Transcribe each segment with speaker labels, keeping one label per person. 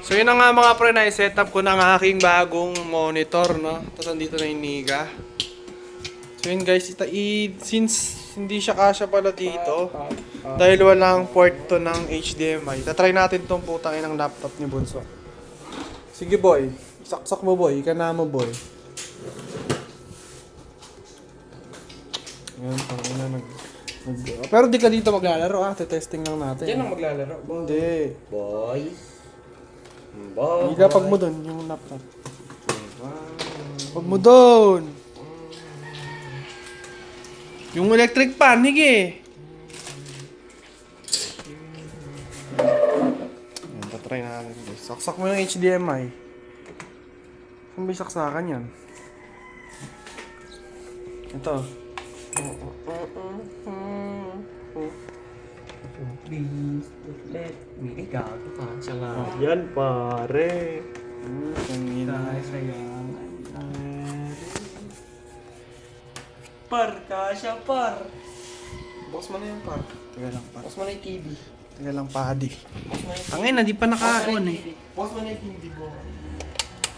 Speaker 1: So yun na nga mga pre, na-setup ko na ang aking bagong monitor, no? Tapos andito na yung Niga. So yun guys, since hindi siya kasya pala dito, dahil walang port to ng HDMI, tatry natin tong putang inang laptop ni Bunso. Sige boy, saksak mo boy, ika na mo boy. Yan, tangina pero di ka dito maglalaro testing lang natin.
Speaker 2: Diyan ang maglalaro.
Speaker 1: Hindi.
Speaker 2: Boy.
Speaker 1: Ilapag mo doon yung laptop. Pag mo doon. Yung electric pan, hige. Yan, tatry natin guys. Saksak mo yung HDMI. Saan ba yung saksakan yan? Ito.
Speaker 2: Please, let me. Gago ka. Siya nga.
Speaker 1: Yan pare.
Speaker 2: Par ka siya, par.
Speaker 1: Boss mo na yung par. Taga lang par.
Speaker 2: Boss mo na yung TV.
Speaker 1: Taga lang padi.
Speaker 2: Boss mo na yung
Speaker 1: Tangin na, di pa naka-on eh.
Speaker 2: Boss mo na yung TV mo.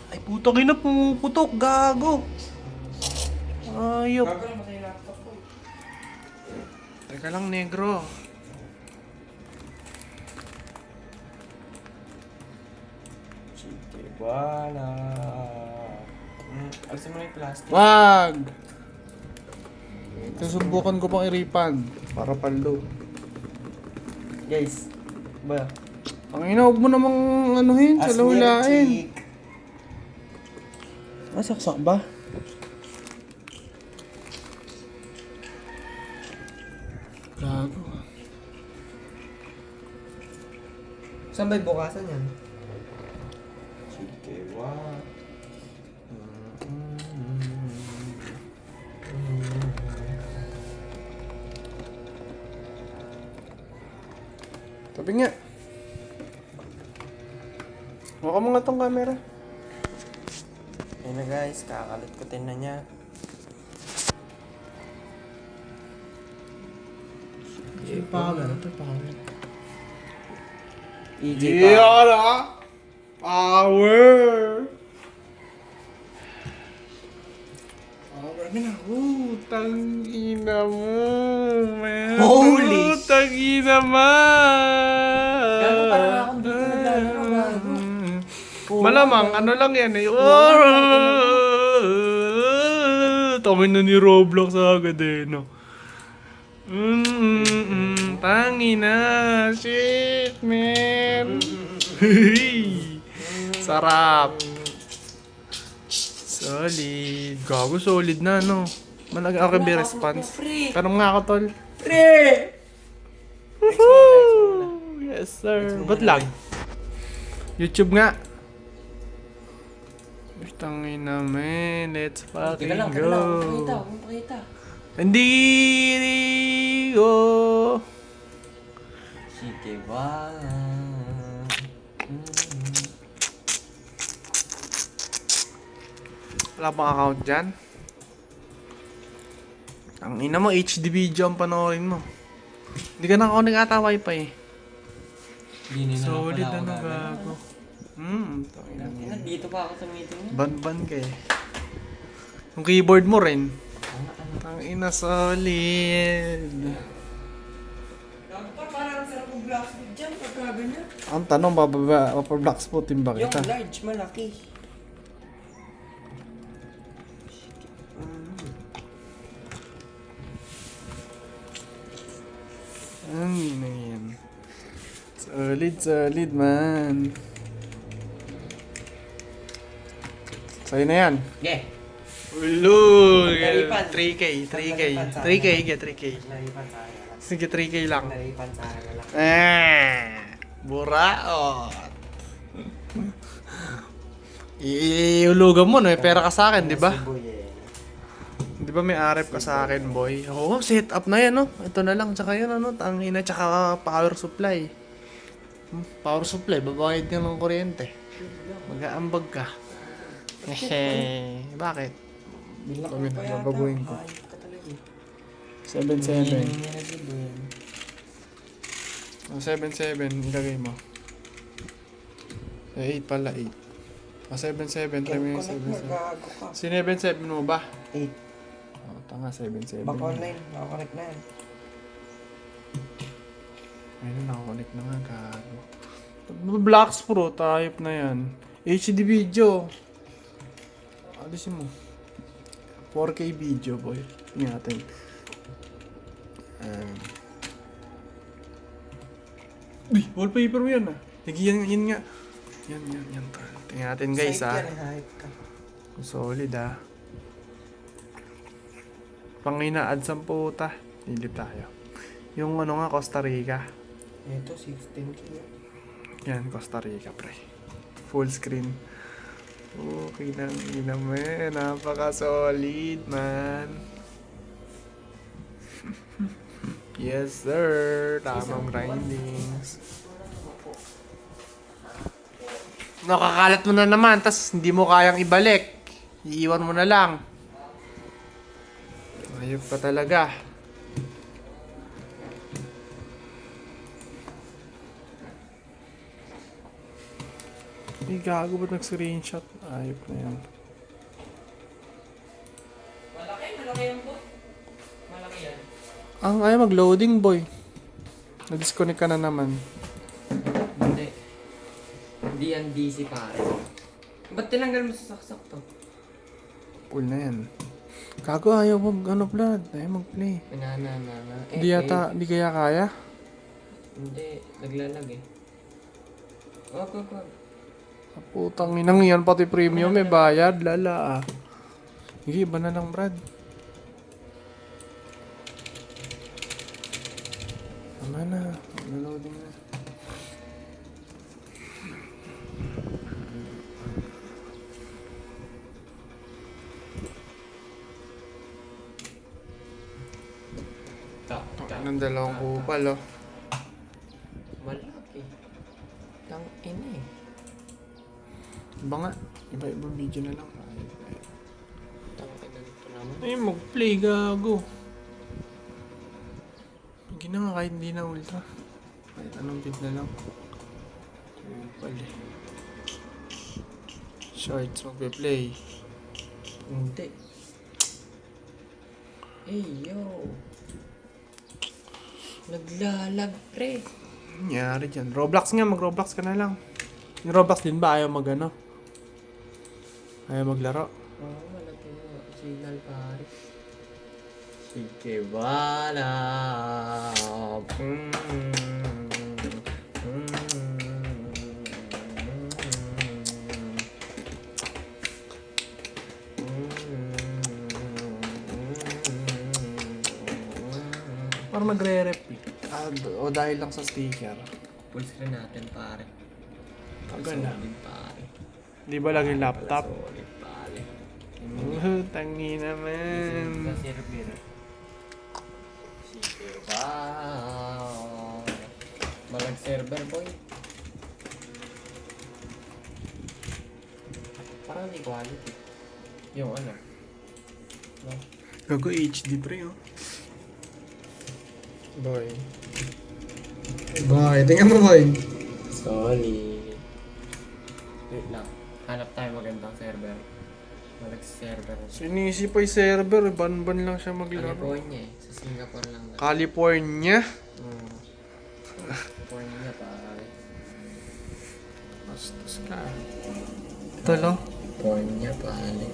Speaker 1: Ay putang ina, pumuputok, gago. Ayop.
Speaker 2: Gago lang sa laptop ko.
Speaker 1: Teka lang, negro.
Speaker 2: Sige, wala. Alisin mo na yung plastic.
Speaker 1: Wag! Susubukan ko pang iripan. Para palo.
Speaker 2: Guys, ba?
Speaker 1: Ang ina, huwag mo namang anuhin, salawlain. Saksak ba? Gago.
Speaker 2: Saan ba yung bukasan yan? Sige, wala.
Speaker 1: Tabi nga. Mukha mo nga tong camera.
Speaker 2: Ayun na guys, kakalit-kutin na niya.
Speaker 1: Power. Ito power.
Speaker 2: EJ
Speaker 1: Yeah! Power! Tangina mo, man.
Speaker 2: Holy
Speaker 1: Tangina man.
Speaker 2: Gago, parang akong dito naglalaro, gago.
Speaker 1: Malamang, ano lang yan eh. Tangin na ni Roblox agad eh, no? Tangina. Shit, man. Sarap. Solid. Gago, solid na, no? Manag-okay response. Tanong nga ako, tol.
Speaker 2: Pre!
Speaker 1: Woohoo! Yes, sir. Ba't lag? YouTube nga. Tangin na, man. Let's fucking
Speaker 2: Teka lang,
Speaker 1: go.
Speaker 2: huwag mo pakita.
Speaker 1: Hindi go.
Speaker 2: Sige, wala.
Speaker 1: Wala bang account dyan? Ang ina mo, HD video ang panoorin mo. Hindi ka nakakunik ata wifi eh. Solid ano, gago. Tangina mo.
Speaker 2: Dito pa ako sa meeting niya.
Speaker 1: Ban-ban ka eh. Yung keyboard mo rin. Ang ina, solid.
Speaker 2: Parang sarap ng blacksmith dyan, pagkaganyan.
Speaker 1: Ang tanong, mapablockspotin ba
Speaker 2: Yung
Speaker 1: kita?
Speaker 2: large, malaki.
Speaker 1: Ang ina yan. Solid man. Sa'yo na yan.
Speaker 2: Yeah.
Speaker 1: Ulo!
Speaker 2: Naripan.
Speaker 1: 3K.
Speaker 2: Naripan sa
Speaker 1: 3K,
Speaker 2: akin.
Speaker 1: sige 3K.
Speaker 2: Naripan sa akin.
Speaker 1: Sige 3K lang.
Speaker 2: Naripan sa akin.
Speaker 1: Buraot. Iulugan mo, no? May pera ka sa akin, di ba? Di ba may arep ka sa akin, boy? Oo, set up na yan, no? Ito na lang, tsaka yan, ano? Tangina, tsaka power supply. Power supply, babayad ka ng kuryente. Mag-aambag ka. Hehe. Bakit? Babaguhin ko. 7-7. 7-7, ilagay mo. 8 pala, 8. 7-7, try mo yung
Speaker 2: Connect mo,
Speaker 1: 7-7.
Speaker 2: gago ka.
Speaker 1: 7-7 mo ba?
Speaker 2: 8.
Speaker 1: Oh, tanga, 7-7.
Speaker 2: Back online, nakakonect na yan.
Speaker 1: Ayun, nakakonect na nga, gago. Blocks Pro, type na yan. HD video. Alisin mo. 4K video, boy. Tingnan natin. Uy, wallpaper mo yan ah. Yan nga. Yan. Tingnan natin guys
Speaker 2: Site
Speaker 1: ah.
Speaker 2: yan, hype ka.
Speaker 1: Solid ah. Pangina-ads ang puta. Hilip tayo. Yung ano nga, Costa Rica.
Speaker 2: Ito, 16K.
Speaker 1: Yan, Costa Rica, pre. Full screen. Okay lang, man. Napaka-solid, man. Yes, sir. Tamang grindings. Nakakalat mo na naman, tas hindi mo kayang ibalik. Iiwan mo na lang. Ayop ka talaga. Ay, gago ba't nag-screenshot? Ayop na yan.
Speaker 2: Malaki yan po. Malaki yan.
Speaker 1: Ang ayaw mag-loading, boy. Na-disconnect ka na naman.
Speaker 2: Hindi. Hindi yan DC pare. Ba't tinanggal mo sa saksak to?
Speaker 1: Full na yan. Gago, ayaw mag, Vlad. Ayaw mag-play.
Speaker 2: Nananana.
Speaker 1: Di kaya kaya?
Speaker 2: Hindi, naglalag eh. Wag.
Speaker 1: Putang inang yan, pati premium may bayad, lala ah. Sige, iba na lang, Brad. Tama na, loading na. Ng dalawang kupal, oh.
Speaker 2: Malaki. Tang ina eh.
Speaker 1: Iba nga, iba-ibang video na lang.
Speaker 2: Tang ina dito naman.
Speaker 1: Ay, mag-play, gago. Hindi na nga kahit hindi na ultra. Kahit anong bid na lang. Kupal eh. Shorts, magpe-play.
Speaker 2: Hindi. Hey yo. Naglalag pre.
Speaker 1: Nangyari dyan. Roblox nga, mag-Roblox ka na lang. Yung Roblox din ba ayaw mag-ano? Ayaw maglaro?
Speaker 2: Oo, malaki mo. Signal pare. Sige bala.
Speaker 1: Parang nagre-rep eh. O dahil lang sa sticker.
Speaker 2: Full screen natin pare.
Speaker 1: Tagal na.
Speaker 2: Solid pare.
Speaker 1: Di ba lang yung laptop?
Speaker 2: Solid pare.
Speaker 1: Tangi naman.
Speaker 2: Sa server. Sige ba. Malag server boy. Parang di quality. Yung ano. No?
Speaker 1: Gago HD pre oh. Boy. Boy, tingnan mo boy.
Speaker 2: Solid. Wait lang. Hanap tayo magandang server. Malag server.
Speaker 1: Sinisi pa yung server, ban-ban lang siya maglaro.
Speaker 2: California eh. Sa Singapore lang na.
Speaker 1: California?
Speaker 2: California pare.
Speaker 1: Bastos ka. Ito lo.
Speaker 2: California pare.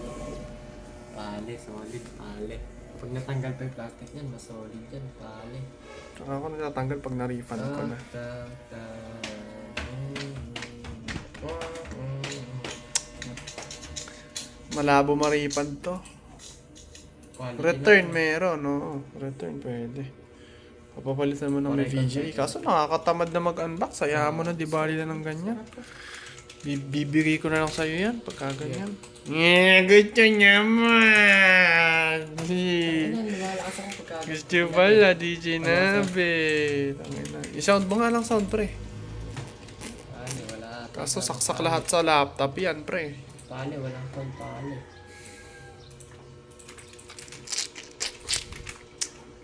Speaker 2: Pale, solid pale. Pag natanggal pa yung plastic niyan, mas solid yan, pale.
Speaker 1: Tsaka ako natatanggal pag na-refund ko na. Malabo ma-refund to.
Speaker 2: Quality
Speaker 1: Return
Speaker 2: na.
Speaker 1: meron, no? Return pwede. Papapalitan mo ng may
Speaker 2: Correct.
Speaker 1: VGA. Kaso nakakatamad na mag-unbox. Sayaan mo na, di bali na ng ganyan. Bibigay ko na lang sa'yo yan pagka ganyan. Yeah, gusto naman!
Speaker 2: Ano, lumalakas ako pagka...
Speaker 1: Gusto pala, DJ Nabe. Tangina. I-sound mo nga lang sound, pre.
Speaker 2: Pale, wala.
Speaker 1: Kaso saksak lahat sa laptop yan, pre.
Speaker 2: Pale, walang sound pale.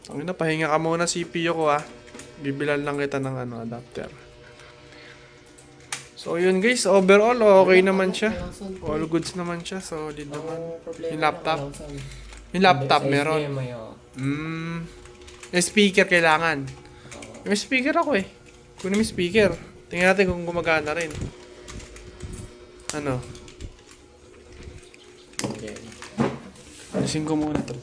Speaker 1: Tangina, pahinga ka muna CPU ko, ha. Bibilan lang kita ng adapter. So yun guys, overall okay naman siya. All goods naman siya, solid naman. Yung laptop? Yung laptop meron. Yung speaker kailangan. May speaker ako eh. Kunin mo yung speaker. Tingnan natin kung gumagana rin. Ano?
Speaker 2: Okay.
Speaker 1: Alisin ko muna ito.